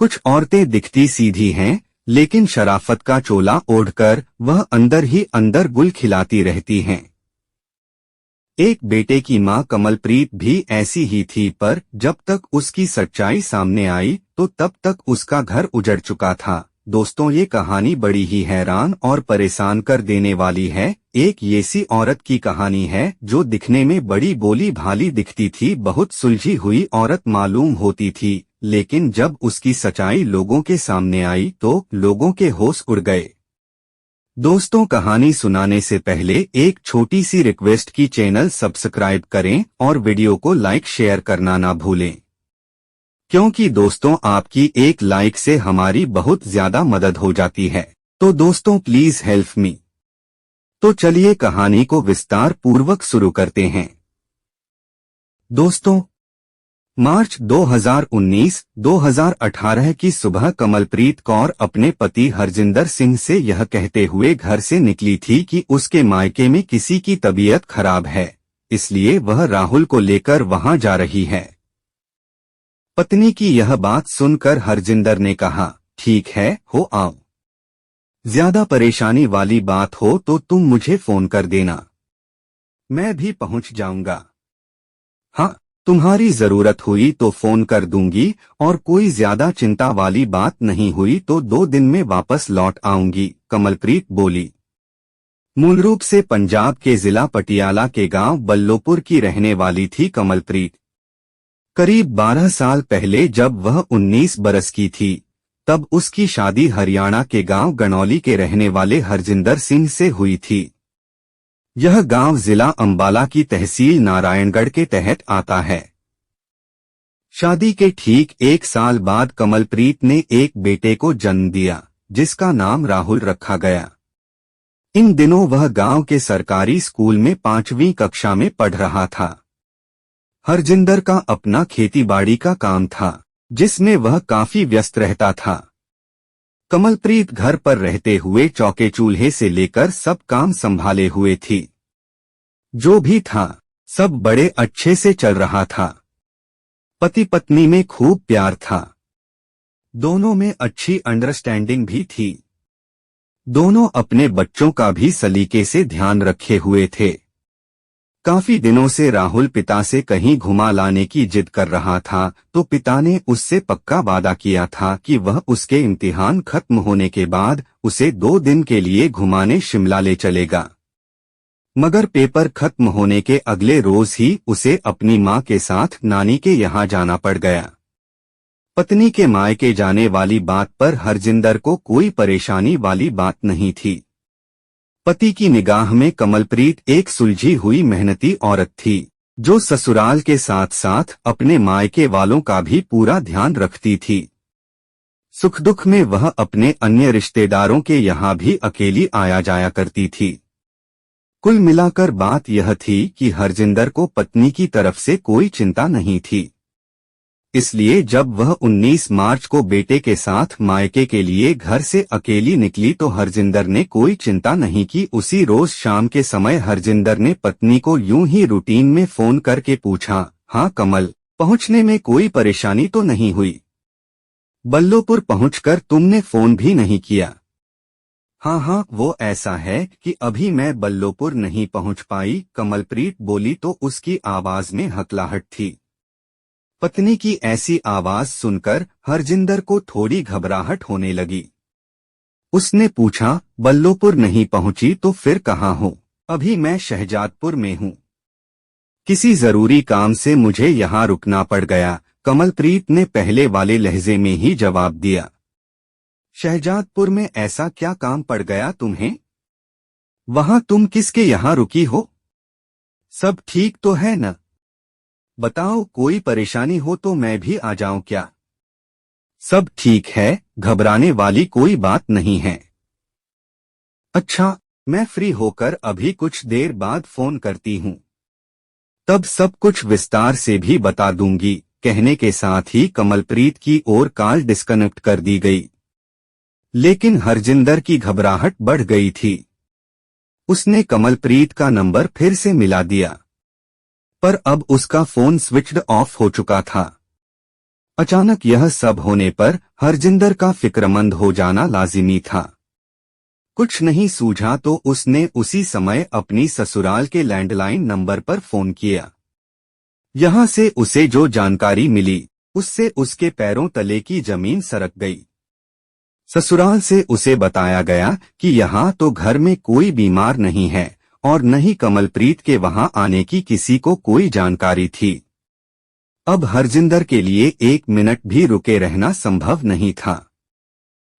कुछ औरतें दिखती सीधी हैं, लेकिन शराफत का चोला ओढ़कर वह अंदर ही अंदर गुल खिलाती रहती हैं। एक बेटे की मां कमलप्रीत भी ऐसी ही थी, पर जब तक उसकी सच्चाई सामने आई तो तब तक उसका घर उजड़ चुका था। दोस्तों, ये कहानी बड़ी ही हैरान और परेशान कर देने वाली है। एक ऐसी औरत की कहानी है जो दिखने में बड़ी भोली भाली दिखती थी, बहुत सुलझी हुई औरत मालूम होती थी, लेकिन जब उसकी सच्चाई लोगों के सामने आई तो लोगों के होश उड़ गए। दोस्तों, कहानी सुनाने से पहले एक छोटी सी रिक्वेस्ट की चैनल सब्सक्राइब करें और वीडियो को लाइक शेयर करना ना भूलें, क्योंकि दोस्तों आपकी एक लाइक से हमारी बहुत ज्यादा मदद हो जाती है। तो दोस्तों प्लीज हेल्प मी। तो चलिए कहानी को विस्तार पूर्वक शुरू करते हैं। दोस्तों, मार्च 2019-2018 की सुबह कमलप्रीत कौर अपने पति हरजिंदर सिंह से यह कहते हुए घर से निकली थी कि उसके मायके में किसी की तबीयत खराब है, इसलिए वह राहुल को लेकर वहां जा रही है। पत्नी की यह बात सुनकर हरजिंदर ने कहा, ठीक है, हो आओ। ज्यादा परेशानी वाली बात हो तो तुम मुझे फोन कर देना, मैं भी पहुंच जाऊंगा। हाँ, तुम्हारी जरूरत हुई तो फोन कर दूंगी, और कोई ज्यादा चिंता वाली बात नहीं हुई तो 2 दिन में वापस लौट आऊंगी, कमलप्रीत बोली। मूल रूप से पंजाब के जिला पटियाला के गांव बल्लोपुर की रहने वाली थी कमलप्रीत। करीब 12 साल पहले जब वह 19 बरस की थी, तब उसकी शादी हरियाणा के गांव गनौली के रहने वाले हरजिंदर सिंह से हुई थी। यह गांव जिला अंबाला की तहसील नारायणगढ़ के तहत आता है। शादी के ठीक 1 साल बाद कमलप्रीत ने एक बेटे को जन्म दिया, जिसका नाम राहुल रखा गया। इन दिनों वह गांव के सरकारी स्कूल में 5वीं कक्षा में पढ़ रहा था। हरजिंदर का अपना खेतीबाड़ी का काम था, जिसमें वह काफी व्यस्त रहता था। कमलप्रीत घर पर रहते हुए चौके चूल्हे से लेकर सब काम संभाले हुए थी। जो भी था, सब बड़े अच्छे से चल रहा था। पति पत्नी में खूब प्यार था। दोनों में अच्छी अंडरस्टैंडिंग भी थी। दोनों अपने बच्चों का भी सलीके से ध्यान रखे हुए थे। काफी दिनों से राहुल पिता से कहीं घुमा लाने की जिद कर रहा था, तो पिता ने उससे पक्का वादा किया था कि वह उसके इम्तिहान खत्म होने के बाद उसे 2 दिन के लिए घुमाने शिमला ले चलेगा। मगर पेपर खत्म होने के अगले रोज ही उसे अपनी मां के साथ नानी के यहाँ जाना पड़ गया। पत्नी के मायके जाने वाली बात पर हरजिंदर को कोई परेशानी वाली बात नहीं थी। पति की निगाह में कमलप्रीत एक सुलझी हुई मेहनती औरत थी, जो ससुराल के साथ साथ अपने मायके वालों का भी पूरा ध्यान रखती थी। सुख दुख में वह अपने अन्य रिश्तेदारों के यहाँ भी अकेली आया जाया करती थी। कुल मिलाकर बात यह थी कि हरजिंदर को पत्नी की तरफ से कोई चिंता नहीं थी। इसलिए जब वह 19 मार्च को बेटे के साथ मायके के लिए घर से अकेली निकली तो हरजिंदर ने कोई चिंता नहीं की। उसी रोज शाम के समय हरजिंदर ने पत्नी को यूं ही रूटीन में फोन करके पूछा, हाँ कमल, पहुंचने में कोई परेशानी तो नहीं हुई? बल्लोपुर पहुंचकर तुमने फोन भी नहीं किया। हाँ, वो ऐसा है कि अभी मैं बल्लोपुर नहीं पहुंच पाई, कमलप्रीत बोली तो उसकी आवाज में हकलाहट थी। पत्नी की ऐसी आवाज सुनकर हरजिंदर को थोड़ी घबराहट होने लगी। उसने पूछा, बल्लोपुर नहीं पहुंची तो फिर कहाँ हो? अभी मैं शहजादपुर में हूँ। किसी जरूरी काम से मुझे यहाँ रुकना पड़ गया, कमलप्रीत ने पहले वाले लहजे में ही जवाब दिया। शहजादपुर में ऐसा क्या काम पड़ गया तुम्हें? वहां तुम किसके यहाँ रुकी हो? सब ठीक तो है न? बताओ, कोई परेशानी हो तो मैं भी आ जाऊं क्या? सब ठीक है, घबराने वाली कोई बात नहीं है। अच्छा, मैं फ्री होकर अभी कुछ देर बाद फोन करती हूँ, तब सब कुछ विस्तार से भी बता दूंगी। कहने के साथ ही कमलप्रीत की ओर कॉल डिस्कनेक्ट कर दी गई। लेकिन हरजिंदर की घबराहट बढ़ गई थी। उसने कमलप्रीत का नंबर फिर से मिला दिया, पर अब उसका फोन स्विच्ड ऑफ हो चुका था। अचानक यह सब होने पर हरजिंदर का फिक्रमंद हो जाना लाजिमी था। कुछ नहीं सूझा तो उसने उसी समय अपनी ससुराल के लैंडलाइन नंबर पर फोन किया। यहां से उसे जो जानकारी मिली उससे उसके पैरों तले की जमीन सरक गई। ससुराल से उसे बताया गया कि यहाँ तो घर में कोई बीमार नहीं है और न ही कमलप्रीत के वहां आने की किसी को कोई जानकारी थी। अब हरजिंदर के लिए 1 मिनट भी रुके रहना संभव नहीं था।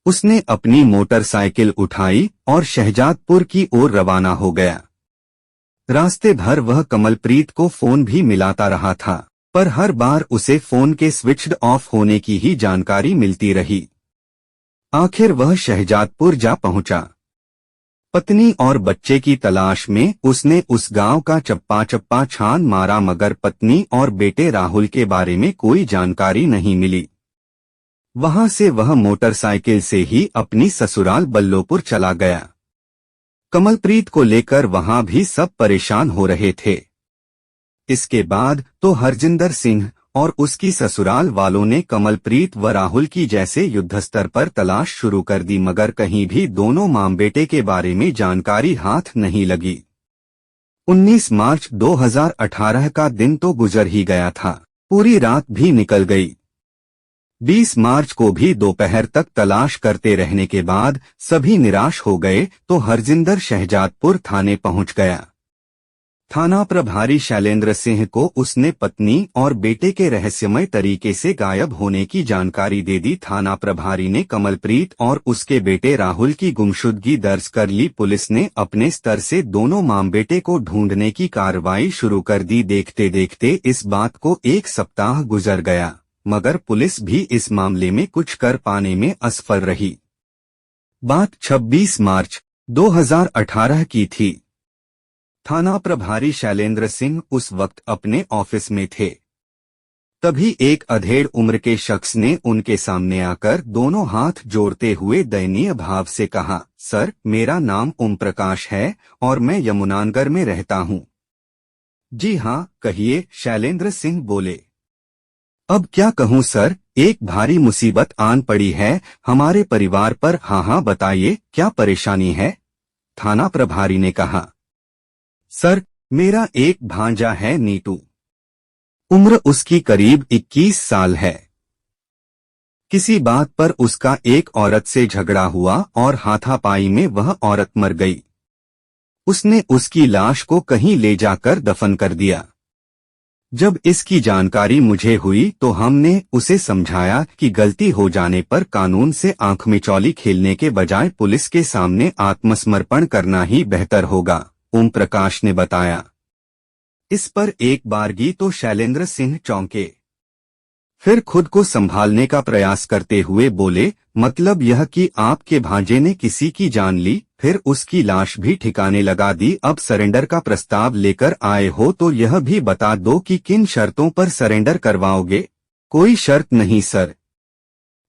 उसने अपनी मोटरसाइकिल उठाई और शहजादपुर की ओर रवाना हो गया। रास्ते भर वह कमलप्रीत को फोन भी मिलाता रहा था, पर हर बार उसे फोन के स्विच्ड ऑफ होने की ही जानकारी मिलती रही। आखिर वह शहजादपुर जा पहुंचा। पत्नी और बच्चे की तलाश में उसने उस गांव का चप्पा चप्पा छान मारा, मगर पत्नी और बेटे राहुल के बारे में कोई जानकारी नहीं मिली। वहां से वह मोटरसाइकिल से ही अपनी ससुराल बल्लोपुर चला गया। कमलप्रीत को लेकर वहां भी सब परेशान हो रहे थे। इसके बाद तो हरजिंदर सिंह और उसकी ससुराल वालों ने कमलप्रीत व राहुल की जैसे युद्धस्तर पर तलाश शुरू कर दी, मगर कहीं भी दोनों मां बेटे के बारे में जानकारी हाथ नहीं लगी। 19 मार्च 2018 का दिन तो गुजर ही गया था, पूरी रात भी निकल गई। 20 मार्च को भी दोपहर तक तलाश करते रहने के बाद सभी निराश हो गए तो हरजिंदर शहजादपुर थाने पहुंच गया। थाना प्रभारी शैलेंद्र सिंह को उसने पत्नी और बेटे के रहस्यमय तरीके से गायब होने की जानकारी दे दी। थाना प्रभारी ने कमलप्रीत और उसके बेटे राहुल की गुमशुदगी दर्ज कर ली। पुलिस ने अपने स्तर से दोनों मां बेटे को ढूंढने की कार्रवाई शुरू कर दी। देखते देखते इस बात को 1 सप्ताह गुजर गया, मगर पुलिस भी इस मामले में कुछ कर पाने में असफल रही। बात 26 मार्च 2018 की थी। थाना प्रभारी शैलेंद्र सिंह उस वक्त अपने ऑफिस में थे। तभी एक अधेड़ उम्र के शख्स ने उनके सामने आकर दोनों हाथ जोड़ते हुए दयनीय भाव से कहा, सर, मेरा नाम ओम प्रकाश है और मैं यमुनानगर में रहता हूँ। जी हाँ, कहिए, शैलेंद्र सिंह बोले। अब क्या कहूँ सर, एक भारी मुसीबत आन पड़ी है हमारे परिवार पर। हाँ, बताइए, क्या परेशानी है? थाना प्रभारी ने कहा। सर, मेरा एक भांजा है नीटू। उम्र उसकी करीब 21 साल है। किसी बात पर उसका एक औरत से झगड़ा हुआ और हाथापाई में वह औरत मर गई। उसने उसकी लाश को कहीं ले जाकर दफन कर दिया। जब इसकी जानकारी मुझे हुई तो हमने उसे समझाया कि गलती हो जाने पर कानून से आंख मिचौली खेलने के बजाय पुलिस के सामने आत्मसमर्पण करना ही बेहतर होगा, ओम प्रकाश ने बताया। इस पर एक बारगी तो शैलेंद्र सिंह चौंके, फिर खुद को संभालने का प्रयास करते हुए बोले, मतलब यह कि आपके भांजे ने किसी की जान ली, फिर उसकी लाश भी ठिकाने लगा दी। अब सरेंडर का प्रस्ताव लेकर आए हो तो यह भी बता दो कि किन शर्तों पर सरेंडर करवाओगे? कोई शर्त नहीं सर।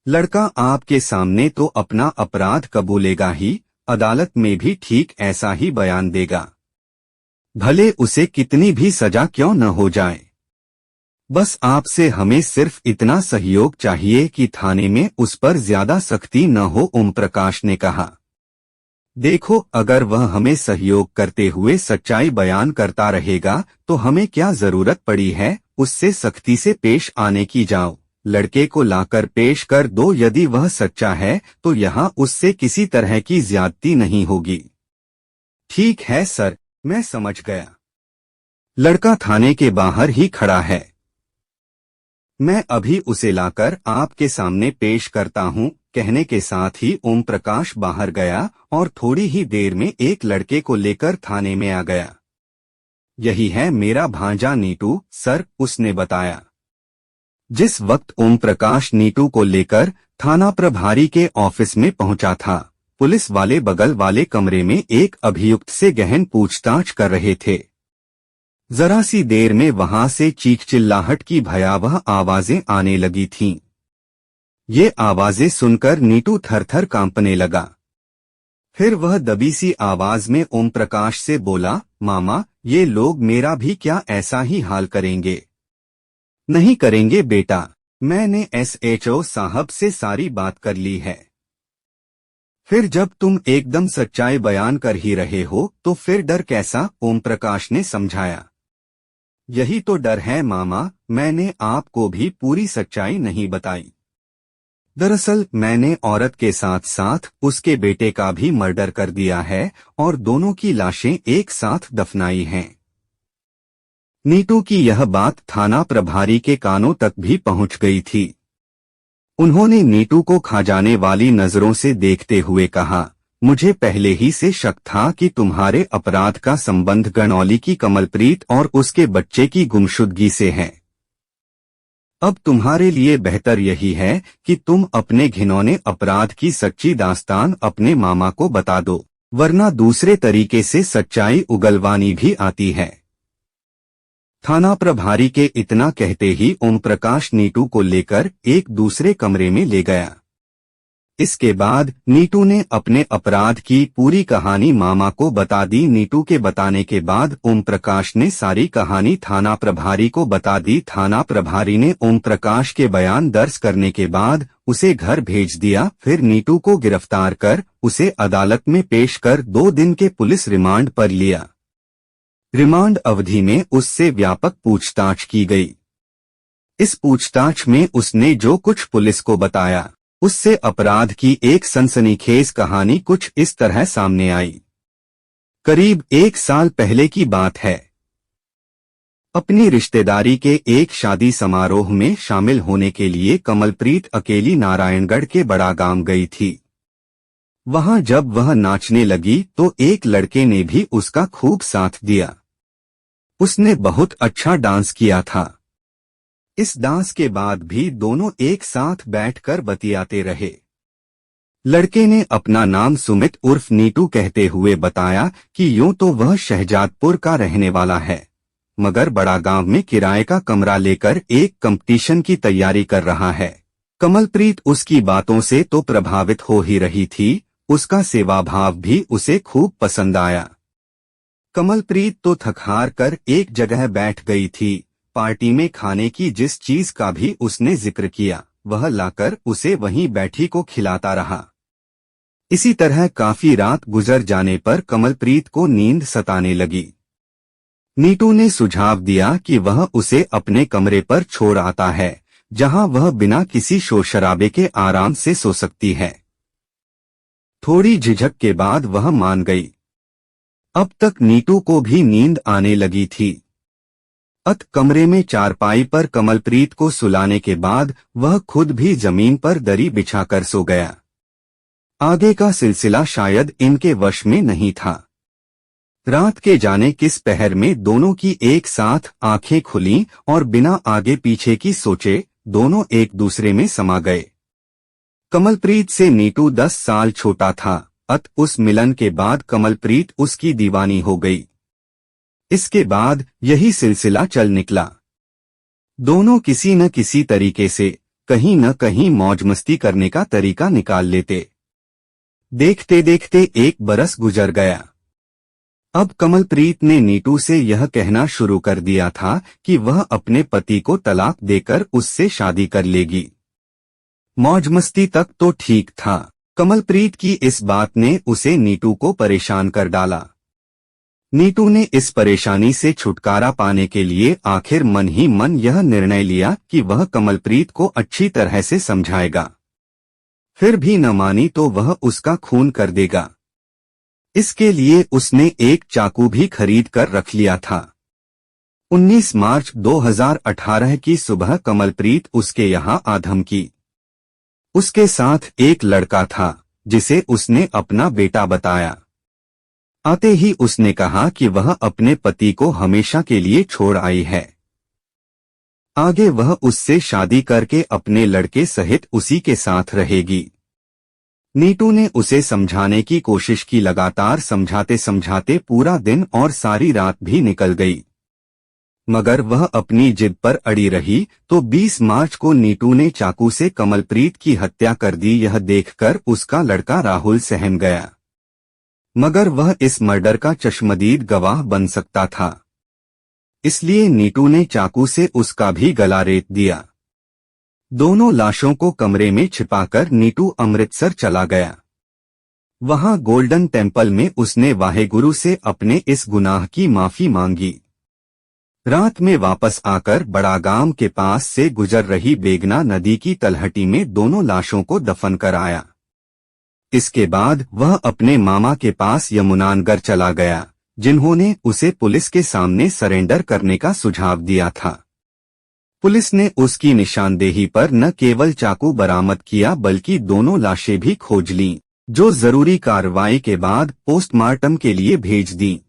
लड़का आपके सामने तो अपना अपराध कबूलेगा ही, अदालत में भी ठीक ऐसा ही बयान देगा, भले उसे कितनी भी सजा क्यों न हो जाए। बस आपसे हमें सिर्फ इतना सहयोग चाहिए कि थाने में उस पर ज्यादा सख्ती न हो, ओम प्रकाश ने कहा। देखो, अगर वह हमें सहयोग करते हुए सच्चाई बयान करता रहेगा तो हमें क्या जरूरत पड़ी है उससे सख्ती से पेश आने की? जाओ, लड़के को लाकर पेश कर दो। यदि वह सच्चा है तो यहाँ उससे किसी तरह की ज्यादती नहीं होगी। ठीक है सर, मैं समझ गया। लड़का थाने के बाहर ही खड़ा है, मैं अभी उसे लाकर आपके सामने पेश करता हूँ। कहने के साथ ही ओम प्रकाश बाहर गया और थोड़ी ही देर में एक लड़के को लेकर थाने में आ गया। यही है मेरा भांजा नीटू सर, उसने बताया। जिस वक्त ओम प्रकाश नीटू को लेकर थाना प्रभारी के ऑफिस में पहुंचा था, पुलिस वाले बगल वाले कमरे में एक अभियुक्त से गहन पूछताछ कर रहे थे। जरा सी देर में वहां से चीख चिल्लाहट की भयावह आवाजें आने लगी थीं। ये आवाजें सुनकर नीटू थर-थर कांपने लगा। फिर वह दबी सी आवाज में ओम प्रकाश से बोला, मामा, ये लोग मेरा भी क्या ऐसा ही हाल करेंगे? नहीं करेंगे बेटा, मैंने SHO साहब से सारी बात कर ली है। फिर जब तुम एकदम सच्चाई बयान कर ही रहे हो तो फिर डर कैसा? ओम प्रकाश ने समझाया। यही तो डर है मामा, मैंने आपको भी पूरी सच्चाई नहीं बताई। दरअसल मैंने औरत के साथ साथ उसके बेटे का भी मर्डर कर दिया है और दोनों की लाशें एक साथ दफनाई हैं। नीतू की यह बात थाना प्रभारी के कानों तक भी पहुंच गई थी। उन्होंने नीतू को खा जाने वाली नजरों से देखते हुए कहा, मुझे पहले ही से शक था कि तुम्हारे अपराध का संबंध गणौली की कमलप्रीत और उसके बच्चे की गुमशुदगी से है। अब तुम्हारे लिए बेहतर यही है कि तुम अपने घिनौने अपराध की सच्ची दास्तान अपने मामा को बता दो, वरना दूसरे तरीके से सच्चाई उगलवानी भी आती है। थाना प्रभारी के इतना कहते ही ओम प्रकाश नीतू को लेकर एक दूसरे कमरे में ले गया। इसके बाद नीतू ने अपने अपराध की पूरी कहानी मामा को बता दी। नीतू के बताने के बाद ओम प्रकाश ने सारी कहानी थाना प्रभारी को बता दी। थाना प्रभारी ने ओम प्रकाश के बयान दर्ज करने के बाद उसे घर भेज दिया। फिर नीतू को गिरफ्तार कर उसे अदालत में पेश कर 2 दिन के पुलिस रिमांड पर लिया। रिमांड अवधि में उससे व्यापक पूछताछ की गई। इस पूछताछ में उसने जो कुछ पुलिस को बताया उससे अपराध की एक सनसनीखेज कहानी कुछ इस तरह सामने आई। करीब 1 साल पहले की बात है। अपनी रिश्तेदारी के एक शादी समारोह में शामिल होने के लिए कमलप्रीत अकेली नारायणगढ़ के बड़ा गांव गई थी। वहां जब वह नाचने लगी तो एक लड़के ने भी उसका खूब साथ दिया। उसने बहुत अच्छा डांस किया था। इस डांस के बाद भी दोनों एक साथ बैठकर बतियाते रहे। लड़के ने अपना नाम सुमित उर्फ नीतू कहते हुए बताया कि यूं तो वह शहजादपुर का रहने वाला है, मगर बड़ा गांव में किराए का कमरा लेकर एक कंपटीशन की तैयारी कर रहा है। कमलप्रीत उसकी बातों से तो प्रभावित हो ही रही थी, उसका सेवा भाव भी उसे खूब पसंद आया। कमलप्रीत तो थक हार कर एक जगह बैठ गई थी। पार्टी में खाने की जिस चीज का भी उसने जिक्र किया वह लाकर उसे वहीं बैठी को खिलाता रहा। इसी तरह काफी रात गुजर जाने पर कमलप्रीत को नींद सताने लगी। नीतू ने सुझाव दिया कि वह उसे अपने कमरे पर छोड़ आता है, जहां वह बिना किसी शोर शराबे के आराम से सो सकती है। थोड़ी झिझक के बाद वह मान गई। अब तक नीतू को भी नींद आने लगी थी। कमरे में चारपाई पर कमलप्रीत को सुलाने के बाद वह खुद भी जमीन पर दरी बिछाकर सो गया। आगे का सिलसिला शायद इनके वश में नहीं था। रात के जाने किस पहर में दोनों की एक साथ आंखें खुलीं और बिना आगे पीछे की सोचे दोनों एक दूसरे में समा गए। कमलप्रीत से नीतू 10 साल छोटा था। उस मिलन के बाद कमलप्रीत उसकी दीवानी हो गई। इसके बाद यही सिलसिला चल निकला। दोनों किसी न किसी तरीके से कहीं न कहीं मौज मस्ती करने का तरीका निकाल लेते। देखते देखते 1 बरस गुजर गया। अब कमलप्रीत ने नीतू से यह कहना शुरू कर दिया था कि वह अपने पति को तलाक देकर उससे शादी कर लेगी। मौज मस्ती तक तो ठीक था। कमलप्रीत की इस बात ने उसे नीतू को परेशान कर डाला। नीतू ने इस परेशानी से छुटकारा पाने के लिए आखिर मन ही मन यह निर्णय लिया कि वह कमलप्रीत को अच्छी तरह से समझाएगा। फिर भी न मानी तो वह उसका खून कर देगा। इसके लिए उसने एक चाकू भी खरीद कर रख लिया था। 19 मार्च 2018 की सुबह कमलप्रीत उसके यहाँ आ धमकी। उसके साथ एक लड़का था जिसे उसने अपना बेटा बताया। आते ही उसने कहा कि वह अपने पति को हमेशा के लिए छोड़ आई है। आगे वह उससे शादी करके अपने लड़के सहित उसी के साथ रहेगी। नीतू ने उसे समझाने की कोशिश की। लगातार समझाते समझाते पूरा दिन और सारी रात भी निकल गई, मगर वह अपनी जिद पर अड़ी रही। तो 20 मार्च को नीतू ने चाकू से कमलप्रीत की हत्या कर दी। यह देखकर उसका लड़का राहुल सहम गया, मगर वह इस मर्डर का चश्मदीद गवाह बन सकता था, इसलिए नीतू ने चाकू से उसका भी गला रेत दिया। दोनों लाशों को कमरे में छिपाकर नीटू अमृतसर चला गया। वहां गोल्डन टेम्पल में उसने वाहेगुरु से अपने इस गुनाह की माफी मांगी। रात में वापस आकर बड़ागाम के पास से गुजर रही बेगना नदी की तलहटी में दोनों लाशों को दफन कर आया। इसके बाद वह अपने मामा के पास यमुनानगर चला गया, जिन्होंने उसे पुलिस के सामने सरेंडर करने का सुझाव दिया था। पुलिस ने उसकी निशानदेही पर न केवल चाकू बरामद किया बल्कि दोनों लाशें भी खोज लीं, जो जरूरी कार्रवाई के बाद पोस्टमार्टम के लिए भेज दी।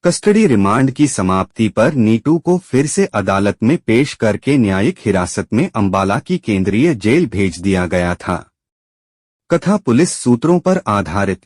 कस्टडी रिमांड की समाप्ति पर नीटू को फिर से अदालत में पेश करके न्यायिक हिरासत में अंबाला की केंद्रीय जेल भेज दिया गया था। कथा पुलिस सूत्रों पर आधारित